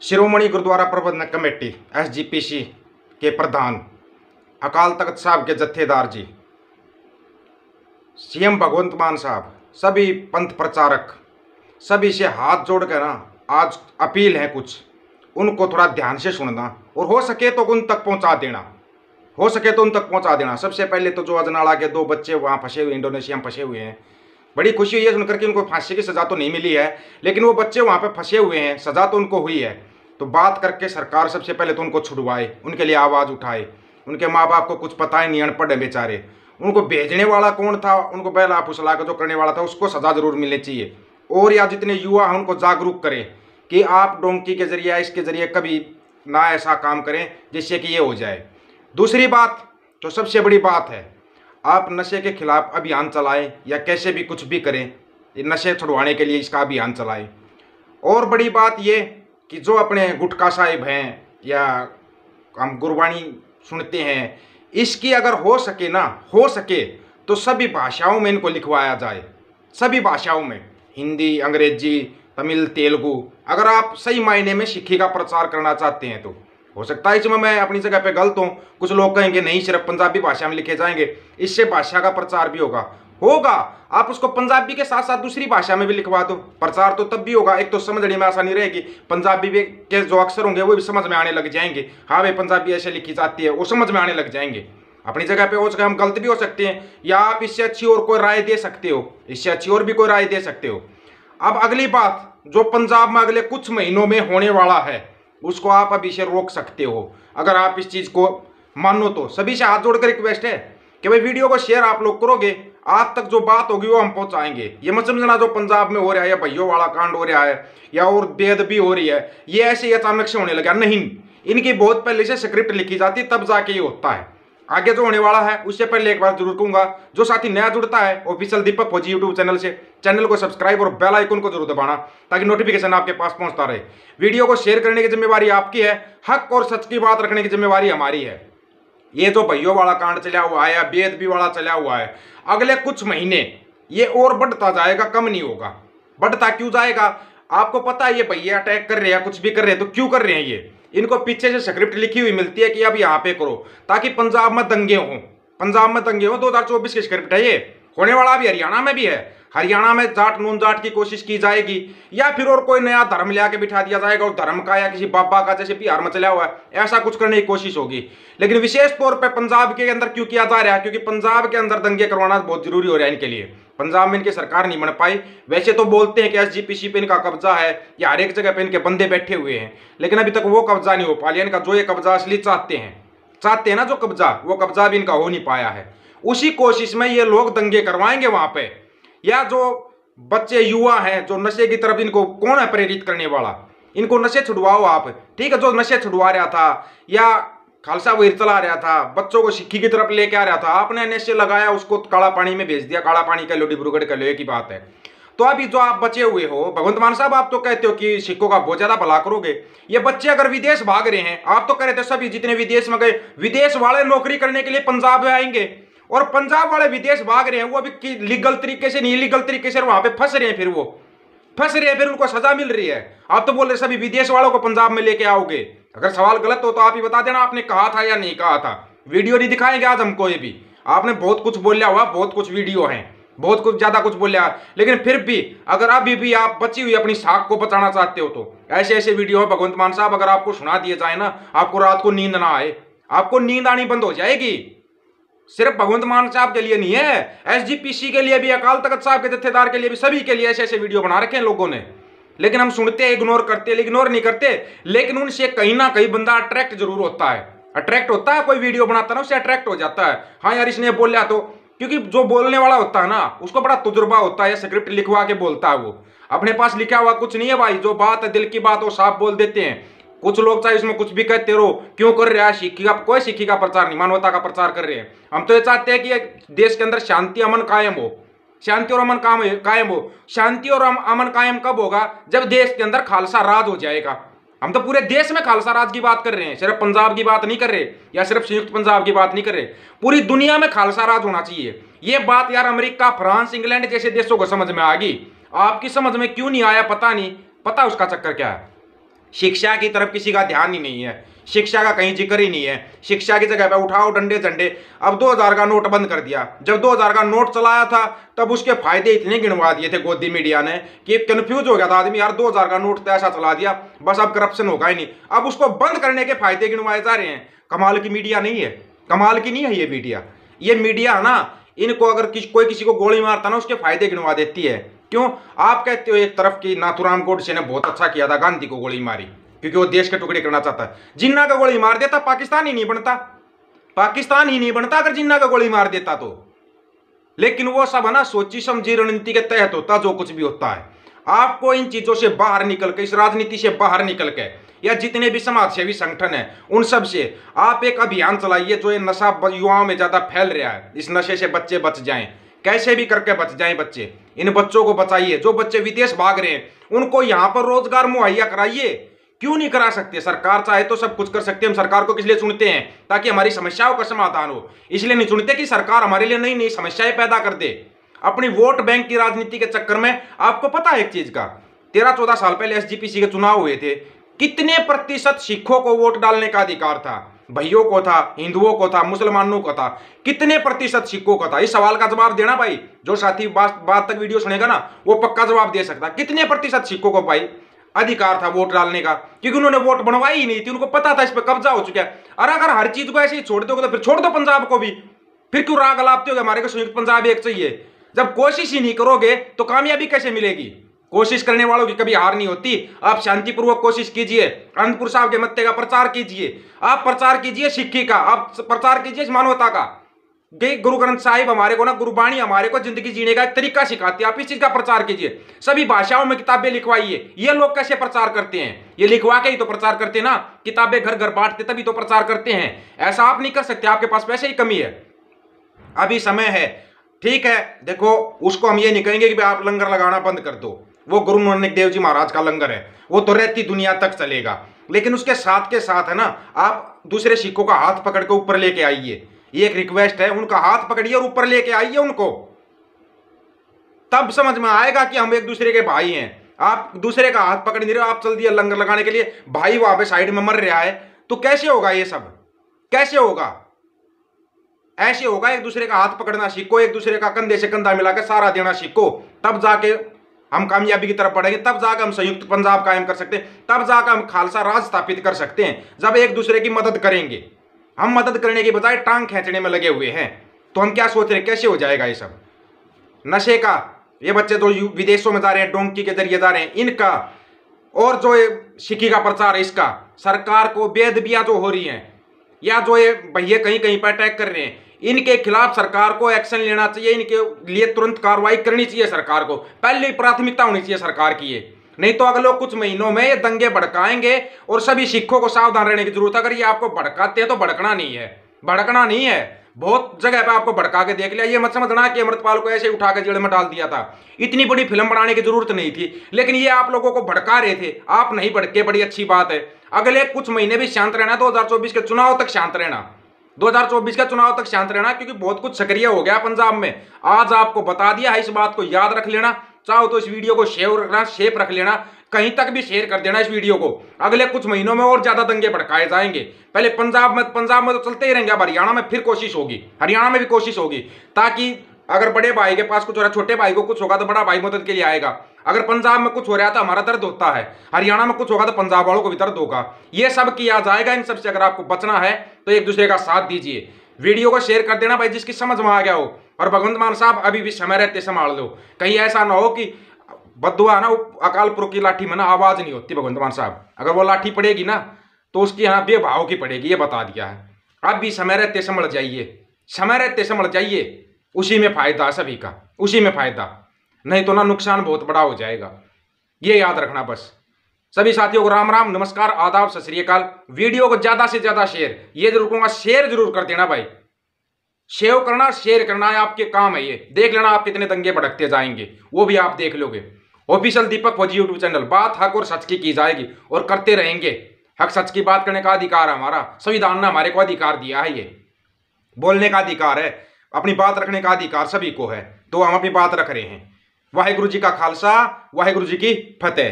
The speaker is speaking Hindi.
शिरोमणि गुरुद्वारा प्रबंधक कमेटी SGPC के प्रधान अकाल तख्त साहब के जत्थेदार जी, CM भगवंत मान साहब, सभी पंथ प्रचारक, सभी से हाथ जोड़ कर ना आज अपील है कुछ, उनको थोड़ा ध्यान से सुनना और हो सके तो उन तक पहुंचा देना, हो सके तो उन तक पहुंचा देना। सबसे पहले तो जो अजनाला के 2 बच्चे वहाँ फंसे हुए, इंडोनेशिया में फंसे हुए हैं, बड़ी खुशी हुई है सुनकर कि उनको फांसी की सज़ा तो नहीं मिली है, लेकिन वो बच्चे वहाँ पे फंसे हुए हैं, सज़ा तो उनको हुई है। तो बात करके सरकार सबसे पहले तो उनको छुड़वाए, उनके लिए आवाज़ उठाए। उनके माँ बाप को कुछ पता ही नहीं, अनपढ़ है बेचारे। उनको भेजने वाला कौन था, उनको बहला फुसला कर जो करने वाला था, उसको सज़ा जरूर मिलनी चाहिए। और या जितने युवा हैं उनको जागरूक करें कि आप डोंकी के जरिए, इसके जरिए कभी ना ऐसा काम करें जिससे कि ये हो जाए। दूसरी बात जो सबसे बड़ी बात है, आप नशे के खिलाफ अभियान चलाएं या कैसे भी कुछ भी करें, नशे छुड़वाने के लिए इसका अभियान चलाएं। और बड़ी बात ये कि जो अपने गुटखा साहिब हैं या हम गुरबाणी सुनते हैं, इसकी अगर हो सके ना, हो सके तो सभी भाषाओं में इनको लिखवाया जाए, सभी भाषाओं में, हिंदी, अंग्रेजी, तमिल, तेलुगु। अगर आप सही मायने में सिक्खी का प्रचार करना चाहते हैं तो हो सकता है इसमें मैं अपनी जगह पे गलत हूँ, कुछ लोग कहेंगे नहीं सिर्फ पंजाबी भाषा में लिखे जाएंगे, इससे भाषा का प्रचार भी होगा। आप उसको पंजाबी के साथ साथ दूसरी भाषा में भी लिखवा दो, प्रचार तो तब भी होगा। एक तो समझने में आसानी रहेगी, पंजाबी के जो अक्षर होंगे वो भी समझ में आने लग जाएंगे, हाँ भाई पंजाबी ऐसे लिखी जाती है, वो समझ में आने लग जाएंगे। अपनी जगह पे हो सके हम गलत भी हो सकते हैं, या आप इससे अच्छी और कोई राय दे सकते हो, इससे अच्छी और भी कोई राय दे सकते हो। अब अगली बात, जो पंजाब में अगले कुछ महीनों में होने वाला है, उसको आप अभी से रोक सकते हो। अगर आप इस चीज़ को मानो तो सभी से हाथ जोड़कर रिक्वेस्ट है कि भाई वीडियो को शेयर आप लोग करोगे, आप तक जो बात होगी वो हम पहुंचाएंगे। ये मत समझना जो पंजाब में हो रहा है या भैयों वाला कांड हो रहा है या और बेअदबी हो रही है, ये ऐसे ही अचानक से होने लगा, नहीं। इनकी बहुत पहले से स्क्रिप्ट लिखी जाती तब जाके ये होता है। आगे जो होने वाला है उससे पहले एक बार जरूर कहूंगा, जो साथी नया जुड़ता है ऑफिशियल दीपक फौजी यूट्यूब चैनल से, चैनल को सब्सक्राइब और बेल आइकन को जरूर दबाना ताकि नोटिफिकेशन आपके पास पहुंचता रहे। वीडियो को शेयर करने की जिम्मेवारी आपकी है, हक और सच की बात रखने की जिम्मेवारी हमारी है। ये जो भैयों वाला कांड चला हुआ है या बेअदबी वाला चला हुआ है, अगले कुछ महीने ये और बढ़ता जाएगा, कम नहीं होगा। बढ़ता क्यों जाएगा? आपको पता है ये भैया अटैक कर रहे हैं, कुछ भी कर रहे हैं, तो क्यों कर रहे हैं ये? इनको पीछे से स्क्रिप्ट लिखी हुई मिलती है कि अब यहाँ पे करो ताकि पंजाब में दंगे हों, पंजाब में दंगे हों। 2024 की स्क्रिप्ट है ये, होने वाला भी हरियाणा में भी है। हरियाणा में जाट नून जाट की कोशिश की जाएगी या फिर और कोई नया धर्म ले आके बिठा दिया जाएगा और धर्म का या किसी बाबा का, जैसे बिहार में चला हुआ है, ऐसा कुछ करने की कोशिश होगी। लेकिन विशेष तौर पर पंजाब के अंदर क्यों किया जा रहा है? क्योंकि पंजाब के अंदर दंगे करवाना बहुत जरूरी हो रहा है इनके लिए। पंजाब में इनकी सरकार नहीं बन पाई। वैसे तो बोलते हैं कि SGPC पे इनका कब्जा है या हर एक जगह पे इनके बंदे बैठे हुए हैं, लेकिन अभी तक वो कब्जा नहीं हो पाया इनका। जो ये कब्जा असली चाहते हैं ना, जो कब्जा, वो कब्जा भी इनका हो नहीं पाया है। उसी कोशिश में ये लोग दंगे करवाएंगे वहां पे। या जो बच्चे युवा हैं जो नशे की तरफ, इनको कौन है प्रेरित करने वाला? इनको नशे छुड़वाओ आप, ठीक है। जो नशे छुड़वा रहा था या खालसा वही चला रहा था, बच्चों को सिक्खी की तरफ लेके आ रहा था, आपने नशे लगाया, उसको काला पानी में भेज दिया। काला पानी का लो, डिब्रूगढ़ का लो की बात है। तो अभी जो आप बचे हुए हो, भगवंत मान साहब, आप तो कहते हो कि सिखों का बहुत ज्यादा भला करोगे। ये बच्चे अगर विदेश भाग रहे हैं, आप तो कह रहे थे सभी जितने विदेश में गए, विदेश वाले नौकरी करने के लिए पंजाब में आएंगे, और पंजाब वाले विदेश भाग रहे हैं, वो अभी लीगल तरीके से नहीं, इलीगल तरीके से वहां पे फंस रहे हैं, फिर वो फंस रहे हैं, फिर उनको सजा मिल रही है। आप तो बोल रहे सभी विदेश वालों को पंजाब में लेके आओगे। अगर सवाल गलत हो तो आप ही बता देना, आपने कहा था या नहीं कहा था। वीडियो नहीं दिखाएंगे आज हमको, ये भी आपने बहुत कुछ बोलिया हुआ, बहुत कुछ वीडियो है, बहुत कुछ ज्यादा कुछ बोलिया, लेकिन फिर भी अगर अभी भी आप बची हुई अपनी साख को बचाना चाहते हो तो ऐसे ऐसे वीडियो है भगवंत मान साहब, अगर आपको सुना दिए जाए ना, आपको रात को नींद ना आए, आपको नींद आनी बंद हो जाएगी। सिर्फ भगवंत मान साहब के लिए नहीं है, SGPC के लिए भी, अकाल तख्त साहब के जत्थेदार के लिए भी, सभी के लिए ऐसे ऐसे वीडियो बना रखे हैं लोगों ने। लेकिन हम सुनते हैं, इग्नोर करते हैं, इग्नोर नहीं करते, लेकिन उनसे कहीं ना कहीं बंदा अट्रैक्ट जरूर होता है। अट्रैक्ट होता है, कोई वीडियो बनाता है ना, उससे अट्रैक्ट हो जाता है। हाँ यार इसने बोला तो, क्योंकि जो बोलने वाला होता है ना, उसको बड़ा तजुर्बा होता है, स्क्रिप्ट लिखवा के बोलता है वो। अपने पास लिखा हुआ कुछ नहीं है भाई, जो बात है दिल की बात वो साफ बोल देते हैं। कुछ लोग चाहे इसमें कुछ भी कहते रहो, क्यों कर रहा है सिक्खी का? कोई सिक्खी का प्रचार नहीं, मानवता का प्रचार कर रहे हैं। हम तो ये चाहते हैं कि देश के अंदर शांति अमन कायम हो, शांति और अमन कायम हो। शांति और अमन कायम कब होगा? जब देश के अंदर खालसा राज हो जाएगा। हम तो पूरे देश में खालसा राज की बात कर रहे हैं, सिर्फ पंजाब की बात नहीं कर रहे या सिर्फ संयुक्त पंजाब की बात नहीं कर रहे, पूरी दुनिया में खालसा राज होना चाहिए। ये बात यार अमेरिका, फ्रांस, इंग्लैंड जैसे देशों को समझ में आ गई, आपकी समझ में क्यों नहीं आया पता नहीं, पता उसका चक्कर क्या है। शिक्षा की तरफ किसी का ध्यान ही नहीं है, शिक्षा का कहीं जिक्र ही नहीं है। शिक्षा की जगह पे उठाओ डंडे झंडे। अब 2000 का नोट बंद कर दिया। जब 2000 का नोट चलाया था तब उसके फायदे इतने गिनवा दिए थे गोदी मीडिया ने कि कंफ्यूज हो गया था आदमी, यार 2000 का नोट तो ऐसा चला दिया, बस अब करप्शन होगा ही नहीं। अब उसको बंद करने के फायदे गिनवाए जा रहे हैं। कमाल की मीडिया नहीं है? कमाल की नहीं है ये मीडिया? ये मीडिया ना, इनको अगर कोई किसी को गोली मारता ना उसके फायदे गिनवा देती है। क्यों? आप कहते हो एक तरफ की नाथुराम गोडसे ने बहुत अच्छा किया था, गांधी को गोली मारी क्योंकि वो देश के टुकड़े करना चाहता है। जिन्ना का गोली मार देता पाकिस्तान ही नहीं बनता, पाकिस्तान ही नहीं बनता अगर जिन्ना का गोली मार देता तो। लेकिन वो सब है ना सोची समझी रणनीति के तहत होता जो कुछ भी होता है। आपको इन चीजों से बाहर निकल के, इस राजनीति से बाहर निकल के, या जितने भी समाज सेवी संगठन है उन सब से आप एक अभियान चलाइए जो ये नशा युवाओं में ज्यादा फैल रहा है। इस नशे से बच्चे बच जाएं, कैसे भी करके बच जाएं बच्चे। इन बच्चों को बचाइए। जो बच्चे विदेश भाग रहे हैं उनको यहां पर रोजगार मुहैया कराइए। क्यों नहीं करा सकते? सरकार चाहे तो सब कुछ कर सकते हैं। हम सरकार को किस लिए चुनते हैं? ताकि हमारी समस्याओं का समाधान हो। इसलिए नहीं चुनते कि सरकार हमारे लिए नई नई समस्याएं पैदा कर दे। अपनी वोट बैंक की राजनीति के चक्कर में आपको पता है एक चीज का, 13-14 साल पहले एसजीपीसी के चुनाव हुए थे, कितने प्रतिशत सिखों को वोट डालने का अधिकार था? भाइयों को था, हिंदुओं को था, मुसलमानों को था। कितने प्रतिशत सिखों को था? इस सवाल का जवाब देना भाई। जो साथी बात तक वीडियो सुनेगा ना वो पक्का जवाब दे सकता। कितने प्रतिशत सिखों को भाई अधिकार था वोट डालने का? क्योंकि उन्होंने वोट बनवाई ही नहीं थी। उनको पता था इस पर कब्जा हो चुका है। और अगर हर चीज को ऐसे ही छोड़ दोगे तो फिर छोड़ दो पंजाब को भी। फिर क्यों राग अलापते हो हमारे को संयुक्त पंजाब एक चाहिए? जब कोशिश ही नहीं करोगे तो कामयाबी कैसे मिलेगी? कोशिश करने वालों की कभी हार नहीं होती। आप शांतिपूर्वक कोशिश कीजिए, अनंतपुर साहब के मत्ते का प्रचार कीजिए, आप प्रचार कीजिए सिक्खी का, आप प्रचार कीजिए मानवता का। गुरु ग्रंथ साहिब हमारे को ना, गुरुबाणी हमारे को जिंदगी जीने का एक तरीका सिखाती है। आप इस चीज का प्रचार कीजिए। सभी भाषाओं में किताबें लिखवाइए। ये लोग कैसे प्रचार करते हैं? ये लिखवा के ही तो प्रचार करते हैं ना। किताबें घर घर बांटते तभी तो प्रचार करते हैं। ऐसा आप नहीं कर सकते, आपके पास पैसे ही कमी है। अभी समय है, ठीक है। देखो उसको हम ये नहीं कहेंगे कि आप लंगर लगाना बंद कर दो। वो गुरु नानक देव जी महाराज का लंगर है, वो तो रहती दुनिया तक चलेगा। लेकिन उसके साथ के साथ है ना, आप दूसरे सिखों का हाथ पकड़ के ऊपर लेके आइए। ये एक रिक्वेस्ट है, उनका हाथ पकड़िए और ऊपर लेके आइए उनको। तब समझ में आएगा कि हम एक दूसरे के भाई हैं। आप दूसरे का हाथ पकड़ नहीं रहे हो, आप चल दिए लंगर लगाने के लिए। भाई वहां पे साइड में मर रहा है तो कैसे होगा? ये सब कैसे होगा? ऐसे होगा। एक दूसरे का हाथ पकड़ना सीखो, एक दूसरे का कंधे से कंधा मिलाकर सारा देना सीखो। तब जाके हम कामयाबी की तरफ बढ़ेंगे। तब जाकर हम संयुक्त पंजाब कायम कर सकते हैं। तब जाकर हम खालसा राज स्थापित कर सकते हैं, जब एक दूसरे की मदद करेंगे। हम मदद करने की बजाय टांग खींचने में लगे हुए हैं। तो हम क्या सोच रहे हैं कैसे हो जाएगा ये सब? नशे का, ये बच्चे तो विदेशों में जा रहे हैं, डोंकी के जरिए जा रहे हैं, इनका, और जो ये सिक्खी का प्रचार है इसका, सरकार को बेअदबियां जो हो रही हैं, या जो ये भैया कहीं कहीं पर अटैक कर रहे हैं, इनके खिलाफ सरकार को एक्शन लेना चाहिए। इनके लिए तुरंत कार्रवाई करनी चाहिए। सरकार को पहले प्राथमिकता होनी चाहिए सरकार की ये। नहीं तो अगले कुछ महीनों में ये दंगे भड़काएंगे और सभी सिखों को सावधान रहने की जरूरत है। अगर ये आपको भड़काते हैं तो भड़कना नहीं है, भड़कना नहीं है। बहुत जगह पे आपको भड़का के देख लिया। ये मत समझना कि अमृतपाल को ऐसे उठा के जेल में डाल दिया था। इतनी बड़ी फिल्म बनाने की जरूरत नहीं थी, लेकिन ये आप लोगों को भड़का रहे थे। आप नहीं भड़के, बड़ी अच्छी बात है। अगले कुछ महीने भी शांत रहना, 2024 के चुनाव तक शांत रहना, 2024 का चुनाव तक शांत रहना, क्योंकि बहुत कुछ सक्रिय हो गया पंजाब में। आज आपको बता दिया है, इस बात को याद रख लेना। चाहो तो इस वीडियो को शेप रख लेना, कहीं तक भी शेयर कर देना इस वीडियो को। अगले कुछ महीनों में और ज्यादा दंगे भड़काए जाएंगे। पहले पंजाब में तो चलते ही रहेंगे, अब हरियाणा में फिर कोशिश होगी, हरियाणा में भी कोशिश होगी, ताकि अगर बड़े भाई के पास कुछ हो रहा है, छोटे भाई को कुछ होगा तो बड़ा भाई मदद के लिए आएगा। अगर पंजाब में कुछ हो रहा है तो हमारा दर्द होता है, हरियाणा में कुछ होगा तो पंजाब वालों को भी दर्द होगा। ये सब किया जाएगा। इन सबसे अगर आपको बचना है तो एक दूसरे का साथ दीजिए। वीडियो को शेयर कर देना भाई, जिसकी समझ में आ गया हो। और भगवंत मान साहब अभी भी समय रहते संभाल लो, कहीं ऐसा ना हो कि बद्दुआ ना, अकाल पुरख की लाठी में ना आवाज नहीं होती। भगवंत मान साहब अगर वो लाठी पड़ेगी ना तो उसकी यहाँ बेभाव की पड़ेगी, ये बता दिया है। अब भी समय रहते संभल जाइए, समय रहते संभल जाइए। उसी में फायदा सभी का, उसी में फायदा, नहीं तो ना नुकसान बहुत बड़ा हो जाएगा। ये याद रखना बस। सभी साथियों को राम राम, नमस्कार, आदाब, सत श्री अकाल। वीडियो को ज्यादा से ज्यादा शेयर, ये जरूर कहूंगा, शेयर जरूर कर देना भाई। शेयर करना, शेयर करना है आपके काम है। ये देख लेना आप कितने दंगे भड़कते जाएंगे, वो भी आप देख लोगे। ऑफिशियल दीपक फौजी यूट्यूब चैनल, बात हक और सच की जाएगी और करते रहेंगे। हक सच की बात करने का अधिकार है हमारा, संविधान ने हमारे को अधिकार दिया है। ये बोलने का अधिकार है, अपनी बात रखने का अधिकार सभी को है। तो हम अपनी बात रख रहे हैं। वाहेगुरु जी का खालसा, वाहेगुरु जी की फतेह।